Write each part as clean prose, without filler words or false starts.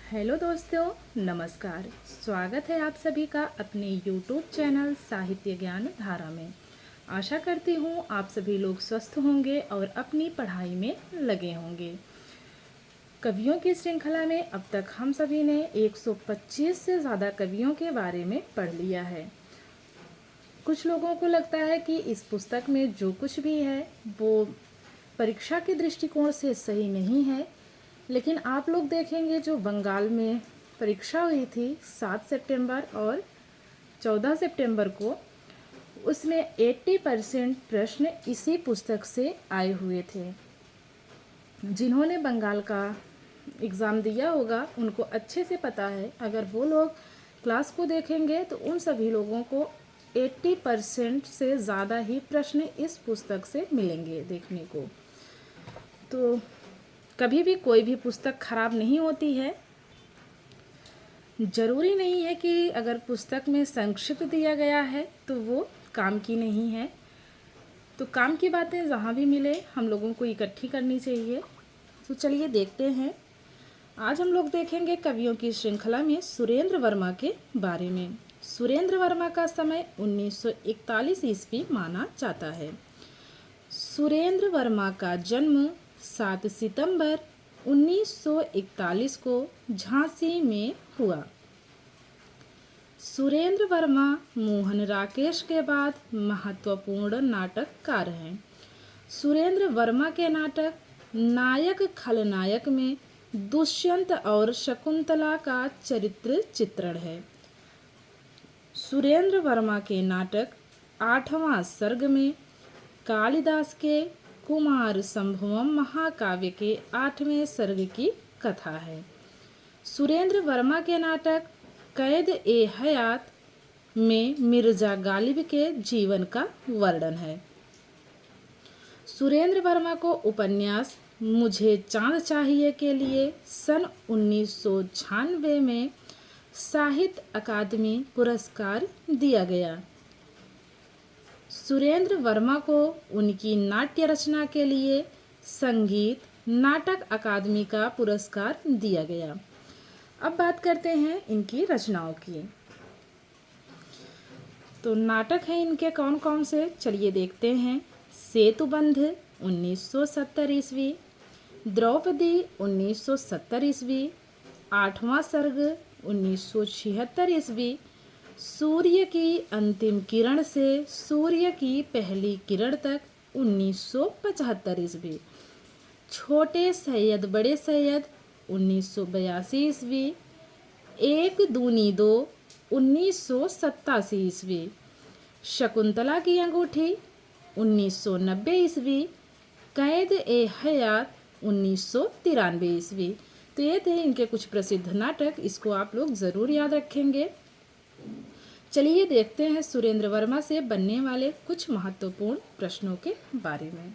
Hello दोस्तों, नमस्कार। स्वागत है आप सभी का अपने यूट्यूब चैनल साहित्य ज्ञान धारा में। आशा करती हूँ आप सभी लोग स्वस्थ होंगे और अपनी पढ़ाई में लगे होंगे। कवियों की श्रृंखला में अब तक हम सभी ने 125 से ज़्यादा कवियों के बारे में पढ़ लिया है। कुछ लोगों को लगता है कि इस पुस्तक में जो कुछ भी है वो परीक्षा के दृष्टिकोण से सही नहीं है, लेकिन आप लोग देखेंगे जो बंगाल में परीक्षा हुई थी 7 सितंबर और 14 सितंबर को, उसमें 80% प्रश्न इसी पुस्तक से आए हुए थे। जिन्होंने बंगाल का एग्ज़ाम दिया होगा उनको अच्छे से पता है। अगर वो लोग क्लास को देखेंगे तो उन सभी लोगों को 80% से ज़्यादा ही प्रश्न इस पुस्तक से मिलेंगे देखने को। तो कभी भी कोई भी पुस्तक खराब नहीं होती है। ज़रूरी नहीं है कि अगर पुस्तक में संक्षिप्त दिया गया है तो वो काम की नहीं है। तो काम की बातें जहाँ भी मिले हम लोगों को इकट्ठी करनी चाहिए। तो चलिए देखते हैं। आज हम लोग देखेंगे कवियों की श्रृंखला में सुरेंद्र वर्मा के बारे में। सुरेंद्र वर्मा का समय 1941 ईस्वी माना जाता है। सुरेंद्र वर्मा का जन्म 7 सितंबर 1941 को झांसी में हुआ। सुरेंद्र वर्मा मोहन राकेश के बाद महत्वपूर्ण नाटककार हैं। सुरेंद्र वर्मा के नाटक नायक खलनायक में दुष्यंत और शकुंतला का चरित्र चित्रण है। सुरेंद्र वर्मा के नाटक 8वां सर्ग में कालिदास के कुमार संभवम महाकाव्य के 8वें सर्ग की कथा है। सुरेंद्र वर्मा के नाटक कैद ए हयात में मिर्जा गालिब के जीवन का वर्णन है। सुरेंद्र वर्मा को उपन्यास मुझे चांद चाहिए के लिए सन 1996 में साहित्य अकादमी पुरस्कार दिया गया। सुरेंद्र वर्मा को उनकी नाट्य रचना के लिए संगीत नाटक अकादमी का पुरस्कार दिया गया। अब बात करते हैं इनकी रचनाओं की। तो नाटक हैं इनके कौन कौन से, चलिए देखते हैं। सेतुबंध 1970 ईस्वी, द्रौपदी 1970 ईस्वी, 8वां सर्ग 1976 ईस्वी, सूर्य की अंतिम किरण से सूर्य की पहली किरण तक 1975 ईस्वी, छोटे सैयद बड़े सैयद 1982 ईस्वी, एक दूनी दो 1987 ईस्वी, शकुंतला की अंगूठी 1990 ईस्वी, कैद ए हयात 1993 ईस्वी। तो ये थे इनके कुछ प्रसिद्ध नाटक, इसको आप लोग ज़रूर याद रखेंगे। चलिए देखते हैं सुरेंद्र वर्मा से बनने वाले कुछ महत्वपूर्ण प्रश्नों के बारे में।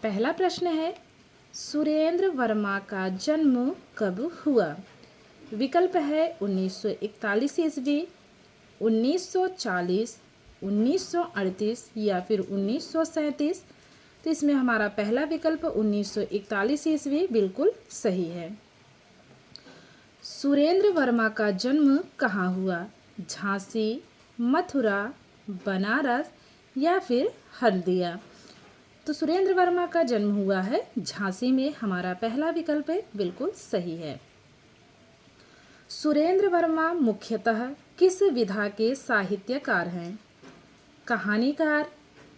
पहला प्रश्न है, सुरेंद्र वर्मा का जन्म कब हुआ? विकल्प है 1941 ईस्वी, 1940, 1938 या फिर 1937। तो इसमें हमारा पहला विकल्प 1941 ईस्वी बिल्कुल सही है। सुरेंद्र वर्मा का जन्म कहाँ हुआ? झांसी, मथुरा, बनारस या फिर हल्दिया? तो सुरेंद्र वर्मा का जन्म हुआ है झांसी में, हमारा पहला विकल्प है बिल्कुल सही है। सुरेंद्र वर्मा मुख्यतः किस विधा के साहित्यकार हैं? कहानीकार,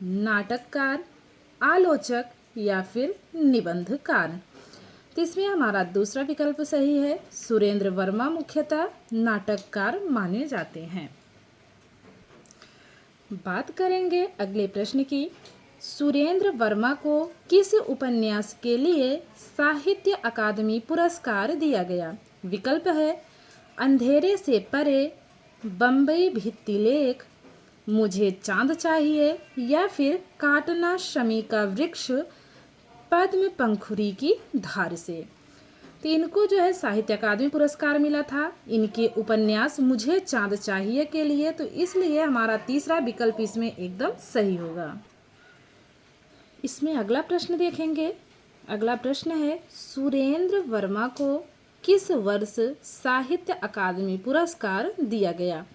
नाटककार, आलोचक या फिर निबंधकार? तो इसमें हमारा दूसरा विकल्प सही है। सुरेंद्र वर्मा मुख्यतः नाटककार माने जाते हैं। बात करेंगे अगले प्रश्न की। सुरेंद्र वर्मा को किस उपन्यास के लिए साहित्य अकादमी पुरस्कार दिया गया? विकल्प है अंधेरे से परे, बम्बई भित्तिलेख, मुझे चांद चाहिए या फिर काटना शमी का वृक्ष पद्म पंखुरी की धार से। तो इनको जो है साहित्य अकादमी पुरस्कार मिला था इनके उपन्यास मुझे चांद चाहिए के लिए। तो इसलिए हमारा तीसरा विकल्प इसमें एकदम सही होगा। इसमें अगला प्रश्न देखेंगे। अगला प्रश्न है, सुरेंद्र वर्मा को किस वर्ष साहित्य अकादमी पुरस्कार दिया गया?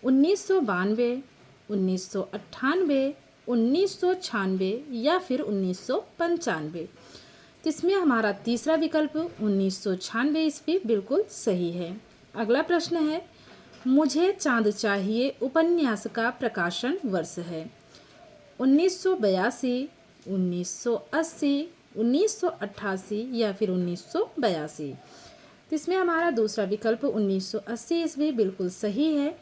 1992, 1998, 1996 या फिर 1995? तो इसमें हमारा तीसरा विकल्प 1996 ईस्वी बिल्कुल सही है। अगला प्रश्न है, मुझे चांद चाहिए उपन्यास का प्रकाशन वर्ष है? 1982, 1980, 1988 या फिर 1982? तो इसमें हमारा दूसरा विकल्प 1980 ईस्वी बिल्कुल सही है।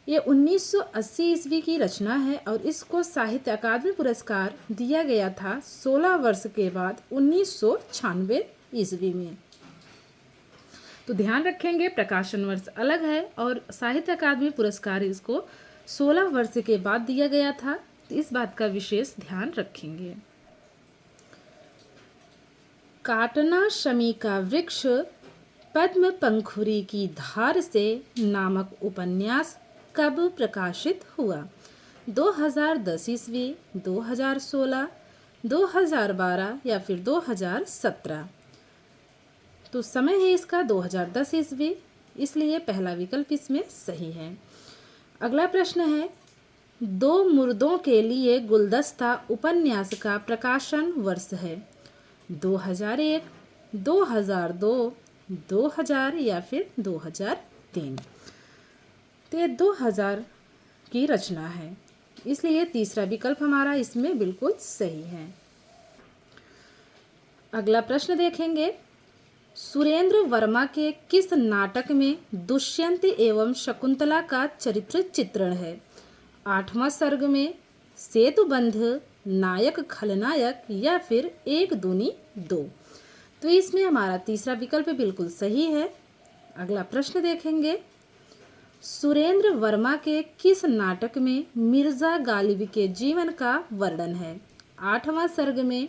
ये 1980 ईस्वी की रचना है और इसको साहित्य अकादमी पुरस्कार दिया गया था 16 वर्ष के बाद 1996 ईस्वी में। तो ध्यान रखेंगे, प्रकाशन वर्ष अलग है और साहित्य अकादमी पुरस्कार इसको 16 वर्ष के बाद दिया गया था, तो इस बात का विशेष ध्यान रखेंगे। काटना शमी का वृक्ष पद्म पंखुरी की धार से नामक उपन्यास कब प्रकाशित हुआ? 2010 ईस्वी, 2016, 2012 या फिर 2017? तो समय है इसका 2010 ईस्वी, इसलिए पहला विकल्प इसमें सही है। अगला प्रश्न है, दो मुर्दों के लिए गुलदस्ता उपन्यास का प्रकाशन वर्ष है? 2001, 2002, 2000 या फिर 2003? तो ये 2000 की रचना है, इसलिए तीसरा विकल्प हमारा इसमें बिल्कुल सही है। अगला प्रश्न देखेंगे, सुरेंद्र वर्मा के किस नाटक में दुष्यंत एवं शकुंतला का चरित्र चित्रण है? 8वां सर्ग में, सेतुबंध, नायक खलनायक या फिर एक दूनी दो? तो इसमें हमारा तीसरा विकल्प बिल्कुल सही है। अगला प्रश्न देखेंगे, सुरेंद्र वर्मा के किस नाटक में मिर्जा गालिब के जीवन का वर्णन है? 8वां सर्ग में,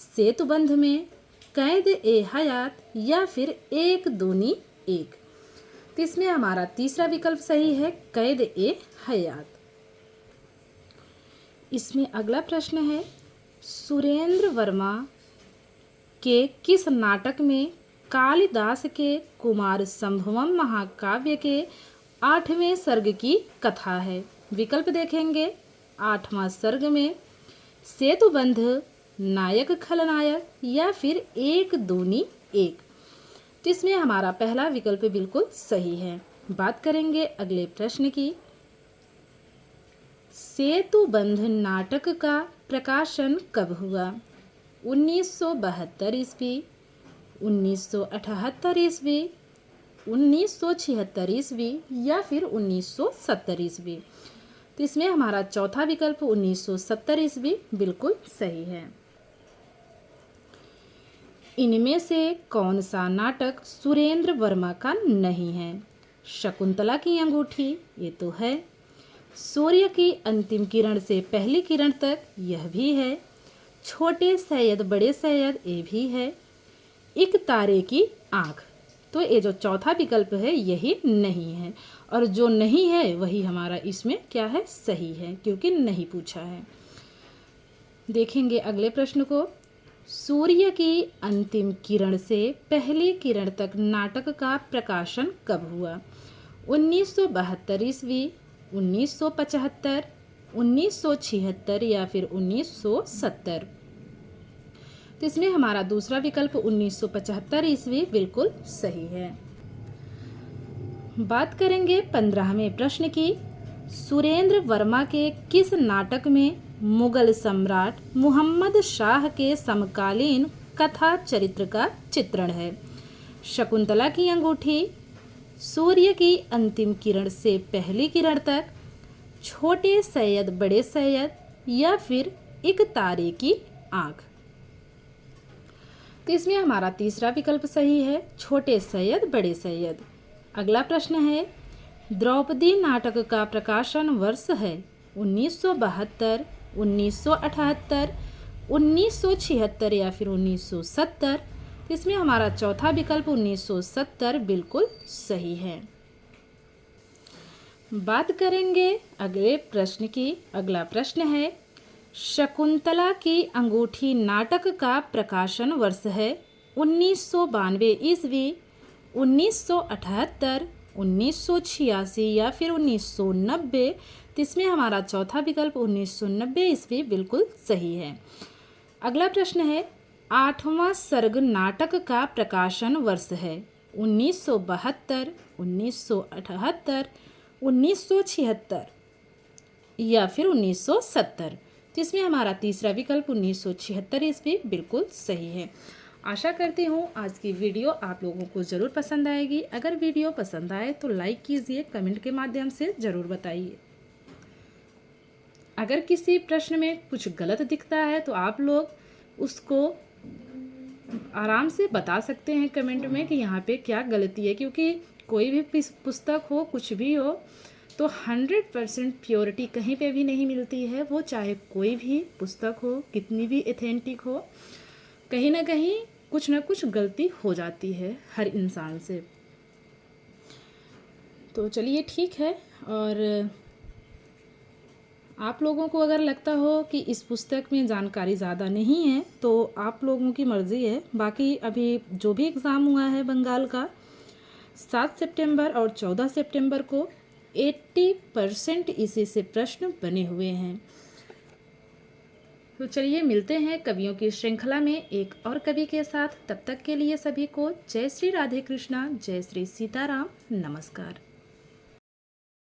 सेतुबंध में, कैद ए हयात या फिर एक दूनी एक? तो इसमें हमारा तीसरा विकल्प सही है, कैद ए हयात। इसमें अगला प्रश्न है, सुरेंद्र वर्मा के किस नाटक में कालिदास के कुमार संभवम महाकाव्य के 8वें सर्ग की कथा है? विकल्प देखेंगे, 8वां सर्ग में, सेतुबंध, नायक खलनायक या फिर एक दूनी एक? तो इसमें हमारा पहला विकल्प बिल्कुल सही है। बात करेंगे अगले प्रश्न की, सेतुबंध नाटक का प्रकाशन कब हुआ? 1972 ईस्वी, 1978 ईस्वी, 1976 ईस्वी या फिर 1970 ईस्वी? तो इसमें हमारा चौथा विकल्प 1970 ईस्वी बिल्कुल सही है। इनमें से कौन सा नाटक सुरेंद्र वर्मा का नहीं है? शकुंतला की अंगूठी, ये तो है। सूर्य की अंतिम किरण से पहली किरण तक, यह भी है। छोटे सैयद बड़े सैयद, ये भी है। एक तारे की आँख, तो ये जो चौथा विकल्प है यही नहीं है, और जो नहीं है वही हमारा इसमें क्या है, सही है, क्योंकि नहीं पूछा है। देखेंगे अगले प्रश्न को, सूर्य की अंतिम किरण से पहली किरण तक नाटक का प्रकाशन कब हुआ? 1972 ईस्वी, 1975, 1976 या फिर 1970? तो इसमें हमारा दूसरा विकल्प 1975 ईस्वी बिल्कुल सही है। बात करेंगे 15वें प्रश्न की, सुरेंद्र वर्मा के किस नाटक में मुगल सम्राट मुहम्मद शाह के समकालीन कथा चरित्र का चित्रण है? शकुंतला की अंगूठी, सूर्य की अंतिम किरण से पहली किरण तक, छोटे सैयद बड़े सैयद या फिर एक तारे की आँख? तो इसमें हमारा तीसरा विकल्प सही है, छोटे सैयद बड़े सैयद। अगला प्रश्न है, द्रौपदी नाटक का प्रकाशन वर्ष है? 1972, 1978, 1976 या फिर 1970? तो इसमें हमारा चौथा विकल्प 1970 बिल्कुल सही है। बात करेंगे अगले प्रश्न की। अगला प्रश्न है, शकुंतला की अंगूठी नाटक का प्रकाशन वर्ष है 1992 ईस्वी, 1978, 1986 या फिर 1990। तो इसमें हमारा चौथा विकल्प 1990 ईस्वी बिल्कुल सही है। अगला प्रश्न है, 8वां सर्ग नाटक का प्रकाशन वर्ष है 1972, 1978, 1976 या फिर 1970। तो इसमें हमारा तीसरा विकल्प 1976 ईस्वी बिल्कुल सही है। आशा करती हूँ आज की वीडियो आप लोगों को ज़रूर पसंद आएगी। अगर वीडियो पसंद आए तो लाइक कीजिए, कमेंट के माध्यम से ज़रूर बताइए। अगर किसी प्रश्न में कुछ गलत दिखता है तो आप लोग उसको आराम से बता सकते हैं कमेंट में कि यहाँ पे क्या गलती है, क्योंकि कोई भी पुस्तक हो, कुछ भी हो, तो 100% प्योरिटी कहीं पे भी नहीं मिलती है। वो चाहे कोई भी पुस्तक हो, कितनी भी एथेंटिक हो, कहीं ना कहीं कुछ ना कुछ गलती हो जाती है हर इंसान से। तो चलिए ठीक है। और आप लोगों को अगर लगता हो कि इस पुस्तक में जानकारी ज़्यादा नहीं है तो आप लोगों की मर्ज़ी है। बाकी अभी जो भी एग्ज़ाम हुआ है बंगाल का 7 सितंबर और 14 सितंबर को 80% इसी से प्रश्न बने हुए हैं। तो चलिए मिलते हैं कवियों की श्रृंखला में एक और कवि के साथ। तब तक के लिए सभी को जय श्री राधे कृष्णा, जय श्री सीताराम, नमस्कार।